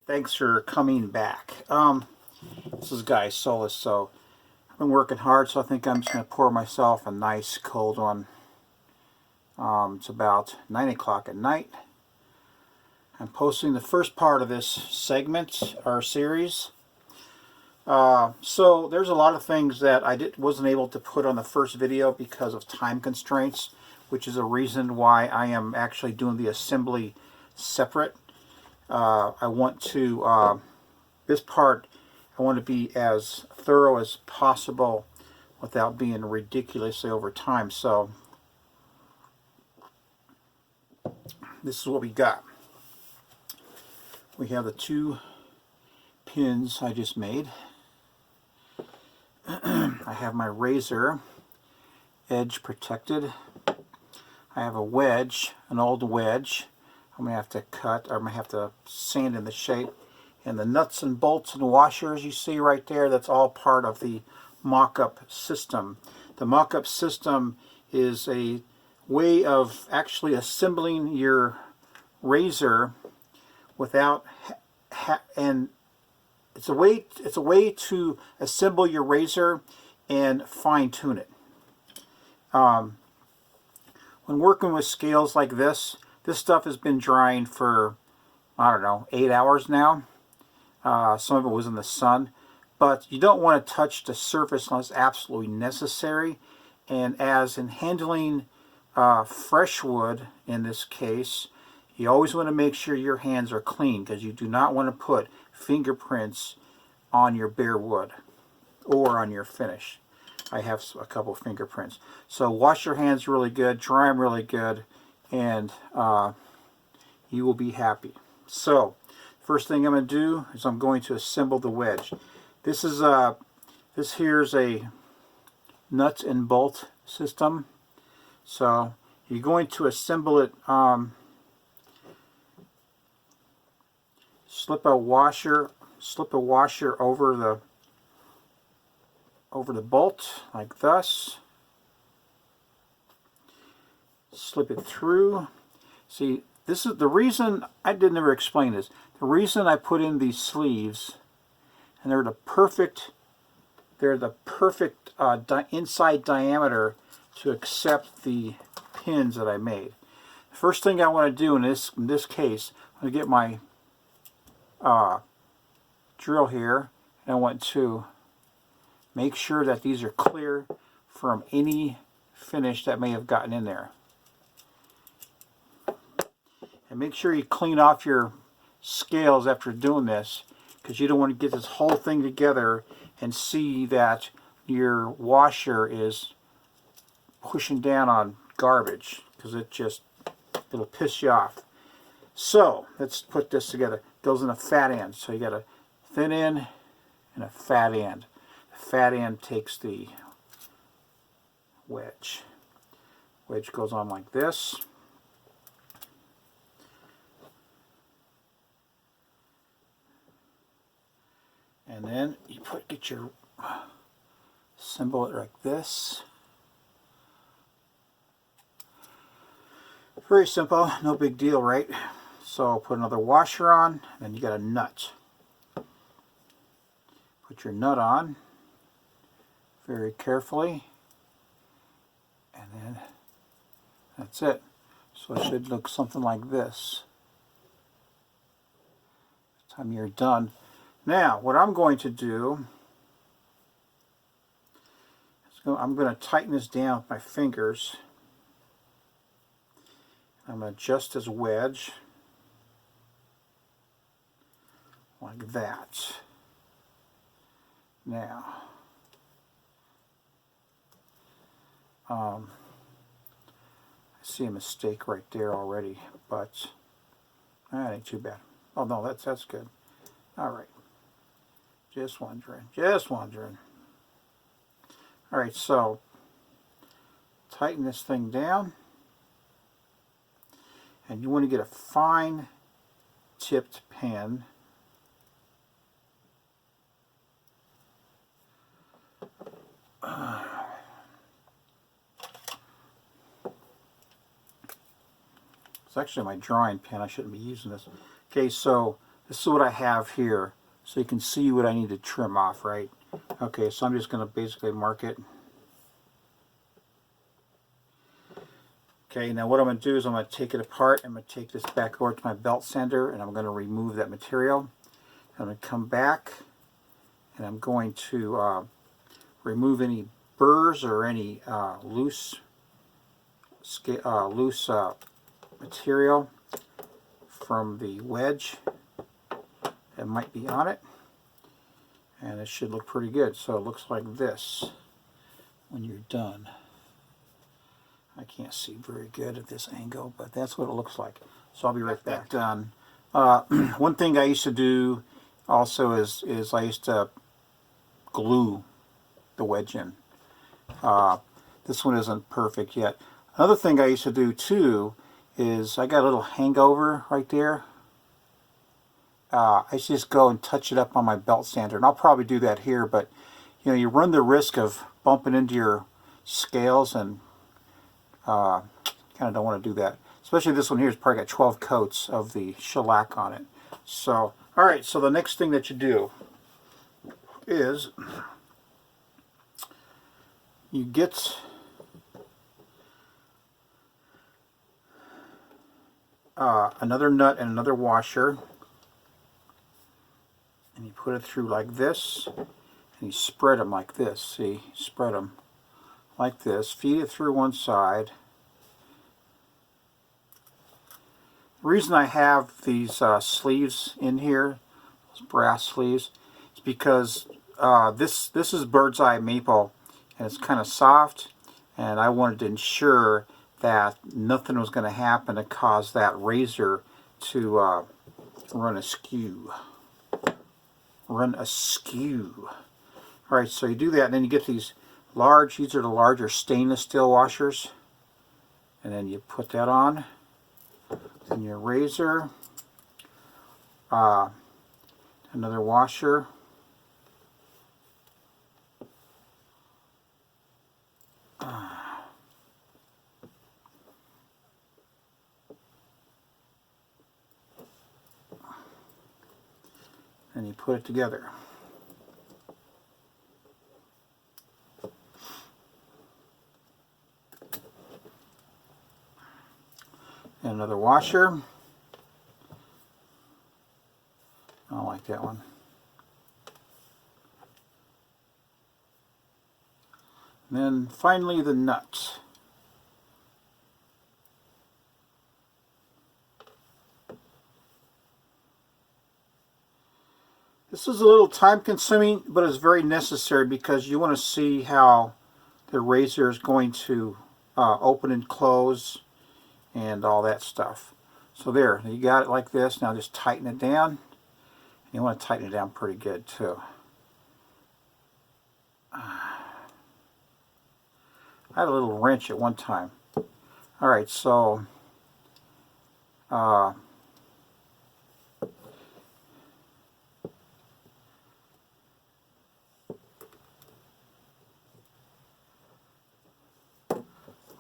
Thanks for coming back. This is Guy Solis. So I've been working hard, so I think I'm just going to pour myself a nice cold one. It's about 9 o'clock at night. I'm posting the first part of this segment, our series. So there's a lot of things that I wasn't able to put on the first video because of time constraints, which is a reason why I am actually doing the assembly separate. I want to, this part, I want to be as thorough as possible without being ridiculously over time. So this is what we got. We have the two pins I just made. I have my razor edge protected. I have a wedge, an old wedge. I'm going to have to cut, or I'm going to have to sand in the shape. And the nuts and bolts and washers you see right there, that's all part of the mock-up system. The mock-up system is a way of actually assembling your razor without, and it's a way to assemble your razor and fine-tune it. When working with scales like this stuff has been drying for, I don't know, 8 hours now. Some of it was in the sun. But you don't want to touch the surface unless absolutely necessary. And as in handling fresh wood, in this case, you always want to make sure your hands are clean, because you do not want to put fingerprints on your bare wood or on your finish. I have a couple fingerprints. So wash your hands really good, dry them really good, and you will be happy. So first thing I'm going to do is I'm going to assemble the wedge. This here's a nuts and bolt system. So you're going to assemble it. Slip a washer over the bolt like thus. Slip it through. See, this is the reason I did never explain this. The reason I put in these sleeves, and they're the perfect inside diameter to accept the pins that I made. The first thing I want to do in this case, I'm going to get my drill here, and I want to make sure that these are clear from any finish that may have gotten in there. And make sure you clean off your scales after doing this, because you don't want to get this whole thing together and see that your washer is pushing down on garbage, because it'll piss you off. So let's put this together. It goes in a fat end. So you got a thin end and a fat end. The fat end takes the wedge. Wedge goes on like this. And then you get your assemble it like this. Very simple, no big deal, right? So put another washer on, and you got a nut. Put your nut on very carefully, and then that's it. So it should look something like this. By the time you're done. Now, what I'm going to do is I'm going to tighten this down with my fingers. I'm going to adjust this wedge like that. Now, I see a mistake right there already, but that ain't too bad. Oh no, that's good. All right. Just wondering. All right, so tighten this thing down, and you want to get a fine tipped pen. It's actually my drawing pen. I shouldn't be using this. Okay, so this is what I have here, so you can see what I need to trim off, right? Okay, so I'm just going to basically mark it. Okay, now what I'm going to do is I'm going to take it apart. I'm going to take this back over to my belt sander, and I'm going to remove that material. I'm going to come back, and I'm going to remove any burrs or any loose material from the wedge that might be on it, and it should look pretty good. So it looks like this when you're done. I can't see very good at this angle, but that's what it looks like. So I'll be right back. Done. One thing I used to do also is I used to glue the wedge in. This one isn't perfect yet. Another thing I used to do too is I got a little hangover right there. I used to just go and touch it up on my belt sander, and I'll probably do that here, but you know, you run the risk of bumping into your scales, and kind of don't want to do that. Especially this one here has probably got 12 coats of the shellac on it. So, alright, so the next thing that you do is you get another nut and another washer, and you put it through like this, and you spread them like this. See, spread them like this, feed it through one side. The reason I have these sleeves in here, those brass sleeves, is because this is bird's eye maple, and it's kind of soft, and I wanted to ensure that nothing was going to happen to cause that razor to run askew. Alright, so you do that, and then you get these these are the larger stainless steel washers, and then you put that on, and your razor, another washer, and you put it together. And another washer. I don't like that one. And then finally the nut. This is a little time consuming, but it's very necessary because you want to see how the razor is going to open and close and all that stuff. So there, you got it like this. Now just tighten it down. You want to tighten it down pretty good too. I had a little wrench at one time. Alright, so I'll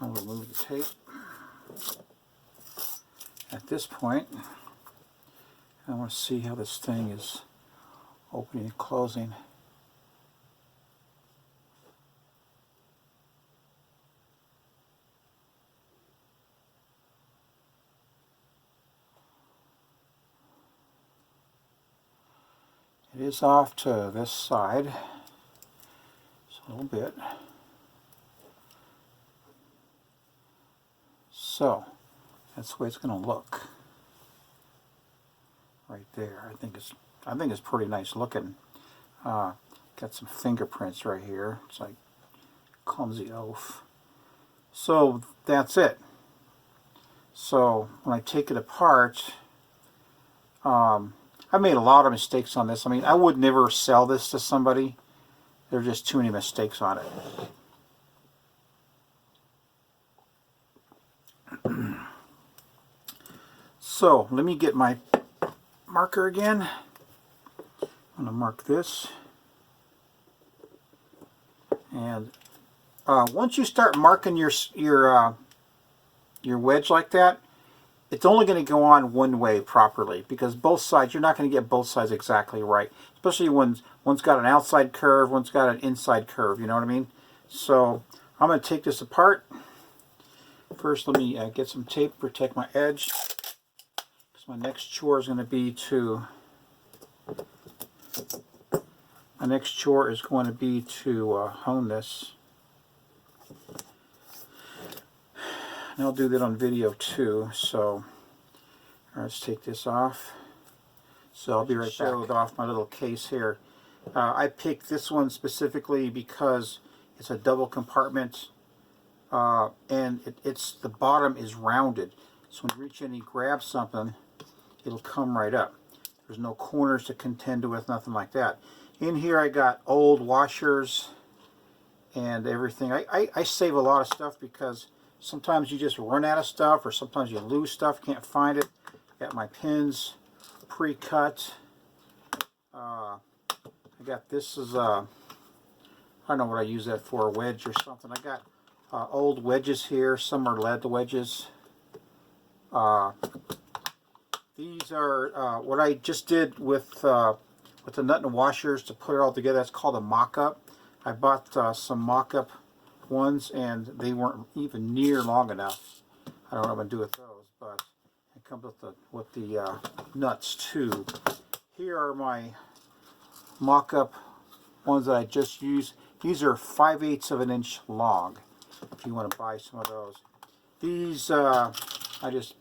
remove the tape. At this point, I want to see how this thing is opening and closing. It is off to this side, just a little bit. So that's the way it's going to look right there. I think it's pretty nice looking. Got some fingerprints right here. It's like clumsy oaf. So that's it. So when I take it apart, I made a lot of mistakes on this. I mean, I would never sell this to somebody. There are just too many mistakes on it. So let me get my marker again. I'm going to mark this. And once you start marking your wedge like that, it's only going to go on one way properly, because both sides, you're not going to get both sides exactly right, especially when one's got an outside curve, one's got an inside curve, you know what I mean? So I'm going to take this apart. First, let me get some tape to protect my edge, because my next chore is going to be to hone this. And I'll do that on video too. So let's take this off. So I'll be right back. Showed off my little case here. I picked this one specifically because it's a double compartment, and it's the bottom is rounded. So when you reach in and grab something, it'll come right up. There's no corners to contend with, nothing like that. In here I got old washers and everything. I save a lot of stuff because sometimes you just run out of stuff, or sometimes you lose stuff, can't find it. Got my pins pre-cut. I got this is I don't know what I use that for, a wedge or something. I got old wedges here. Some are lead wedges. These are what I just did with the nut and washers to put it all together. That's called a mock-up. I bought some mock-up ones, and they weren't even near long enough. I don't know what I'm going to do with those, but it comes with the nuts too. Here are my mock-up ones that I just used. These are 5/8 of an inch long, if you want to buy some of those. These, I just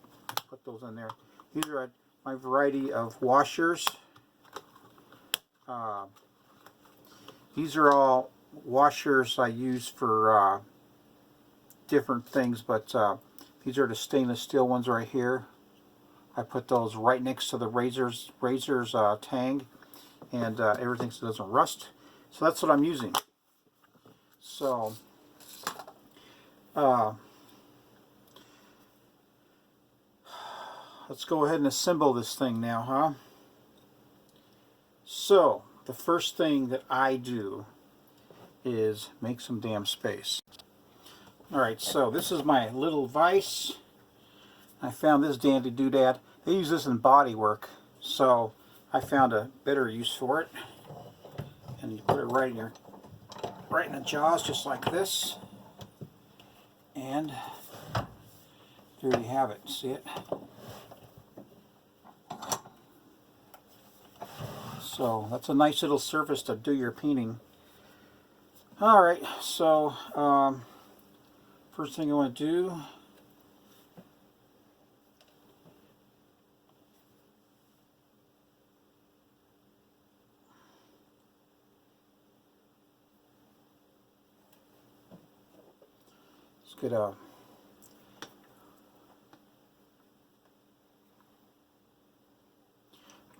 put those in there. These are my variety of washers. These are all washers I use for different things, but these are the stainless steel ones right here. I put those right next to the razor's tang, and everything so it doesn't rust. So that's what I'm using. So let's go ahead and assemble this thing now, huh? So the first thing that I do is make some damn space. Alright, so this is my little vise. I found this dandy doodad. They use this in body work, so I found a better use for it. And you put it right in the jaws, just like this. And there you have it. See it? So that's a nice little surface to do your peening. Alright, so first thing I want to do, let's get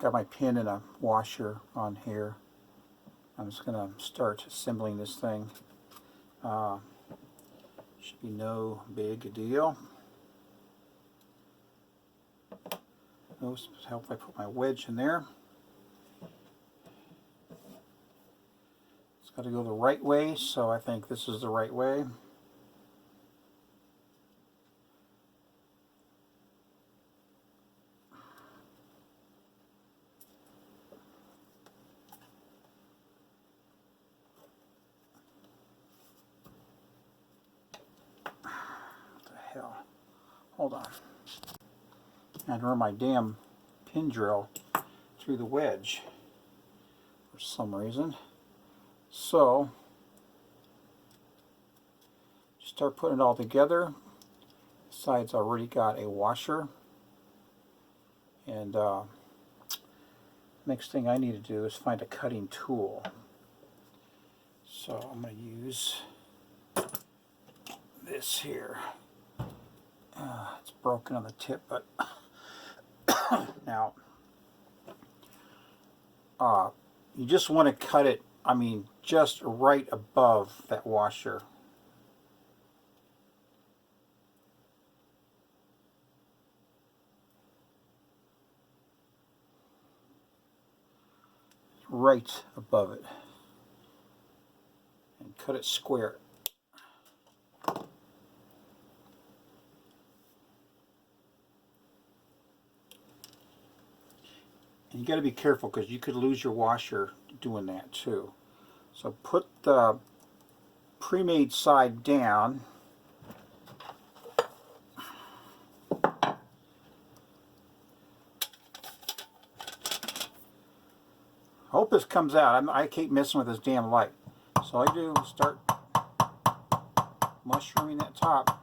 got my pin and a washer on here. I'm just going to start assembling this thing. Should be no big deal. Those help if I put my wedge in there. It's got to go the right way, so I think this is the right way. Hold on. I had to run my damn pin drill through the wedge for some reason. So, start putting it all together. The side's already got a washer. And next thing I need to do is find a cutting tool. So I'm going to use this here. It's broken on the tip, but now you just want to cut it, I mean, just right above that washer. Right above it. And cut it square. You got to be careful because you could lose your washer doing that too. So put the pre-made side down. I hope this comes out. I keep messing with this damn light. So all I do is start mushrooming that top.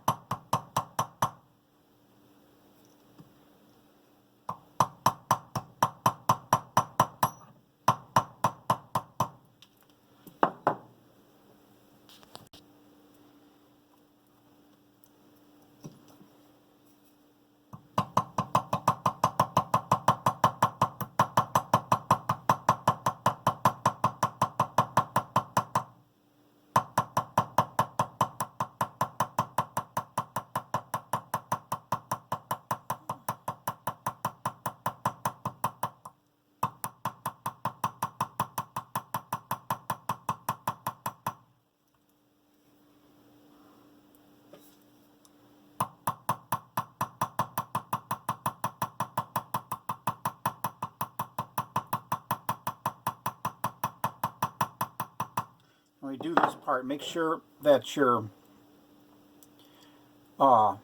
When we do this part, make sure that your my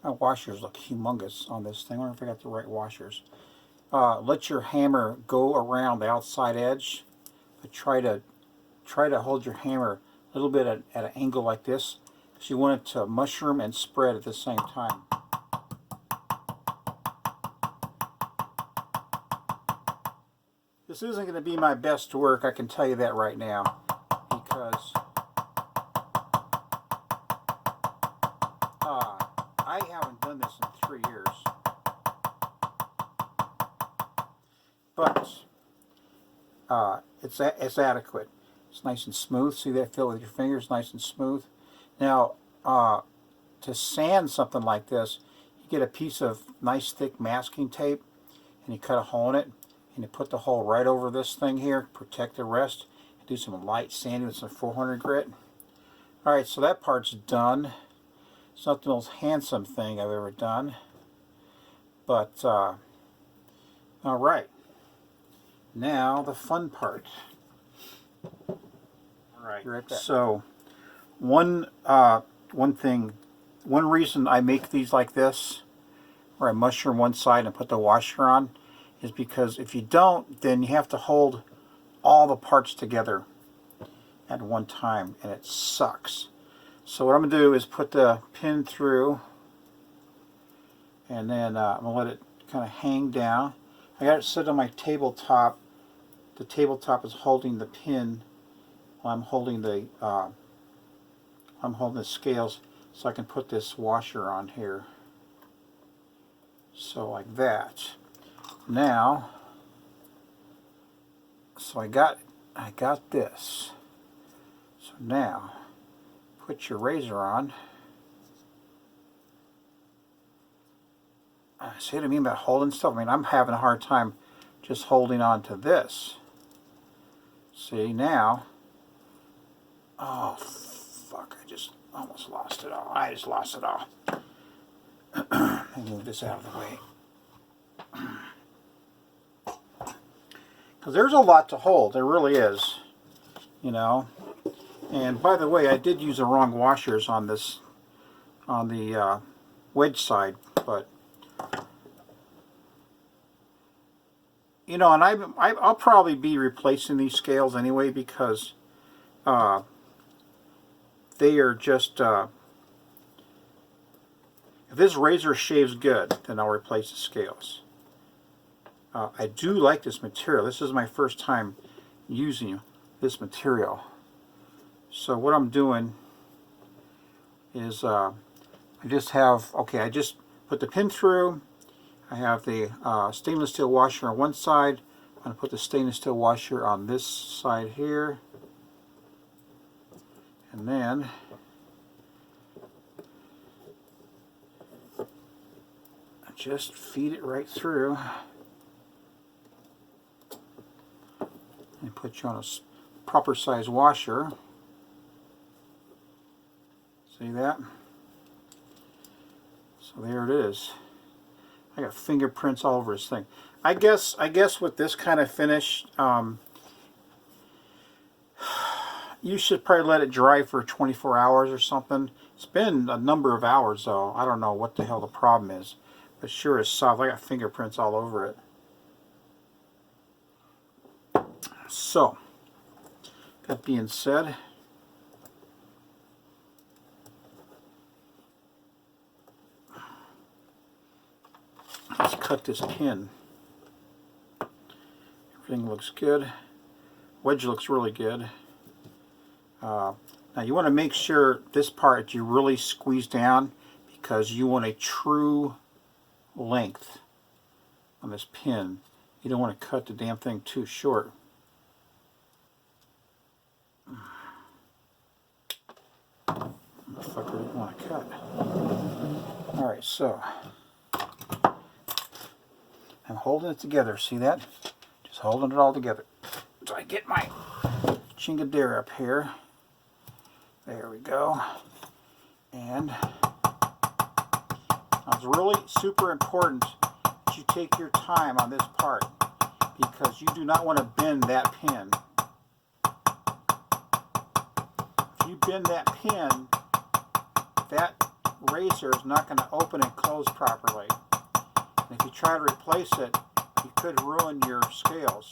washers look humongous on this thing. I wonder if I got the right washers. Let your hammer go around the outside edge, but try to hold your hammer a little bit at an angle like this, because you want it to mushroom and spread at the same time. This isn't going to be my best work, I can tell you that right now, because I haven't done this in 3 years. But it's adequate. It's nice and smooth. See that feel with your fingers, nice and smooth. Now, to sand something like this, you get a piece of nice thick masking tape, and you cut a hole in it, and you put the hole right over this thing here, protect the rest, and do some light sanding with some 400 grit. Alright, so that part's done. It's not the most handsome thing I've ever done, but alright, now the fun part. Alright, so one reason I make these like this, where I mushroom one side and put the washer on, is because if you don't, then you have to hold all the parts together at one time, and it sucks. So what I'm going to do is put the pin through, and then I'm going to let it kind of hang down. I got it set on my tabletop. The tabletop is holding the pin while I'm holding the scales, so I can put this washer on here. So like that. Now, so I got this. So now, put your razor on. See what I mean about holding stuff? I mean, I'm having a hard time just holding on to this. See, now, oh, fuck, I just almost lost it all. I just lost it all. Let me move this out of the way. Because there's a lot to hold, there really is, you know. And by the way, I did use the wrong washers on this, on the wedge side, but you know, and I'll probably be replacing these scales anyway, because they are just if this razor shaves good, then I'll replace the scales. I do like this material. This is my first time using this material. So what I'm doing is I just put the pin through. I have the stainless steel washer on one side. I'm going to put the stainless steel washer on this side here. And then I just feed it right through. And put you on a proper size washer. See that? So there it is. I got fingerprints all over this thing. I guess with this kind of finish, you should probably let it dry for 24 hours or something. It's been a number of hours though. I don't know what the hell the problem is. But sure is soft. I got fingerprints all over it. So, that being said, let's cut this pin. Everything looks good. Wedge looks really good. Now you want to make sure this part you really squeeze down because you want a true length on this pin. You don't want to cut the damn thing too short. Motherfucker didn't want to cut. Alright, so I'm holding it together. See that? Just holding it all together. So I get my chingadera up here. There we go. And it's really super important that you take your time on this part because you do not want to bend that pin. If you bend that pin, that razor is not going to open and close properly. And if you try to replace it, you could ruin your scales.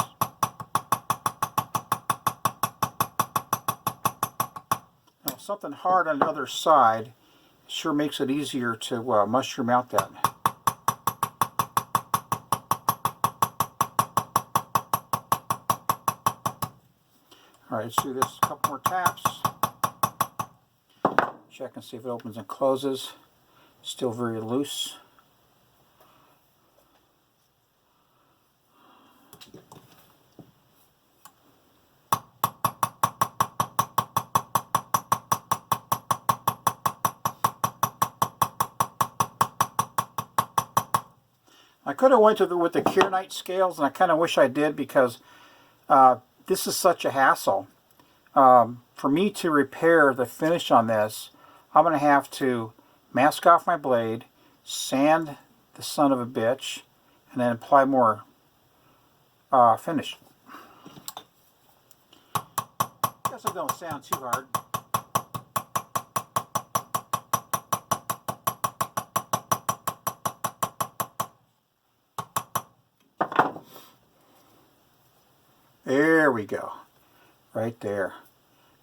Now, something hard on the other side sure makes it easier to mushroom out that. Alright, let's do this a couple more taps. Check and see if it opens and closes. Still very loose. I could have went with the Kernite scales, and I kind of wish I did because this is such a hassle. For me to repair the finish on this, I'm going to have to mask off my blade, sand the son of a bitch, and then apply more finish. Guess it don't sound too hard. There we go. Right there.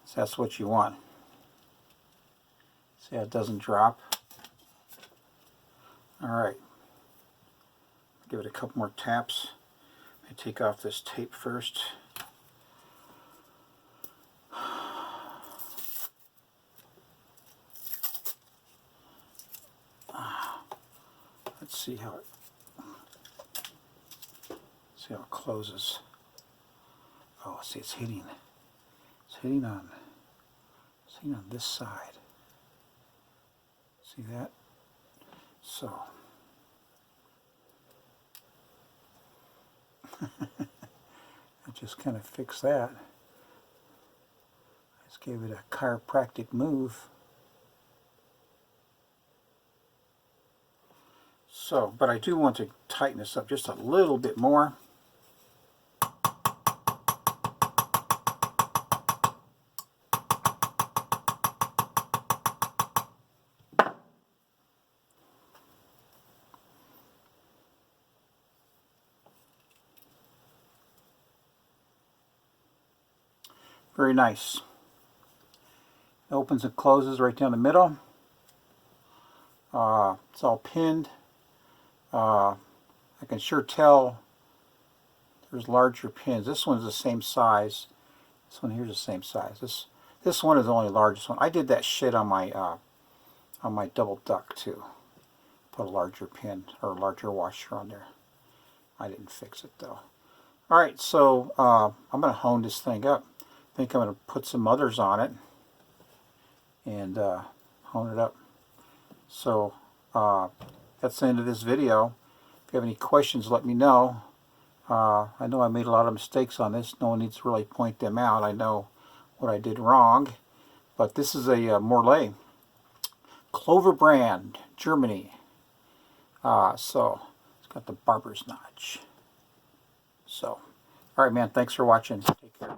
So that's what you want. See how it doesn't drop? Alright. Give it a couple more taps. I take off this tape first. Let's see how it closes. Oh, see, it's hitting on this side. See that? So I just kind of fixed that. I just gave it a chiropractic move. So, but I do want to tighten this up just a little bit more. Very nice. It opens and closes right down the middle. It's all pinned. I can sure tell there's larger pins. This one's the same size. This one here's the same size. This one is the only largest one. I did that shit on my double duck too. Put a larger pin or a larger washer on there. I didn't fix it though. Alright, so I'm going to hone this thing up. I think I'm going to put some others on it and hone it up. So that's the end of this video. If you have any questions, let me know. I know I made a lot of mistakes on this. No one needs to really point them out. I know what I did wrong. But this is a Morley Clover brand, Germany. So it's got the barber's notch. So, all right, man, thanks for watching. Take care.